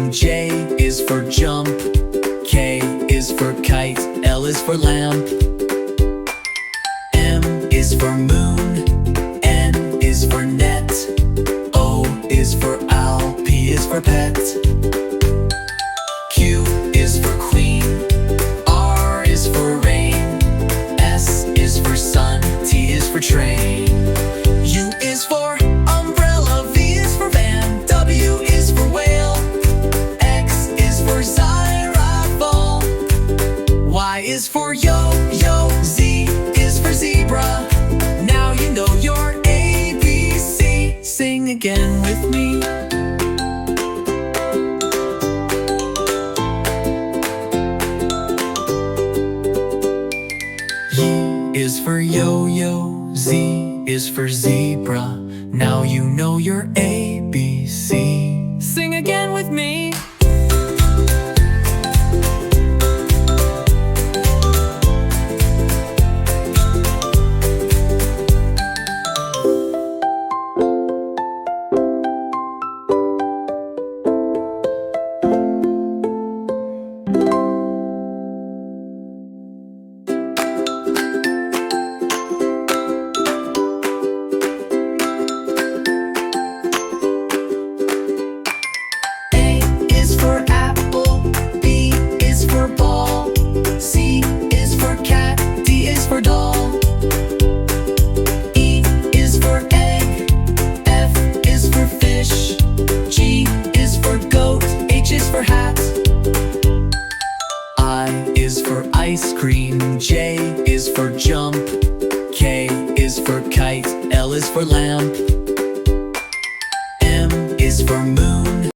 cream. J is for jump. K is for kite. L is for lamp. M is for moon. N is for net. O is for owl. P is for pet. Q is for queen. R is for rain. S is for sun. T is for train. U is for umbrella. V is for van. W is for whale. X is for xylophone. Y is for yo-yo. Z is for zebra. Now you know your ABC. Sing again with me. Y is for yo-yo. Z is for zebra. Now you know your ABC. Sing again with me. Ice cream. J is for jump. K is for kite. L is for lamp.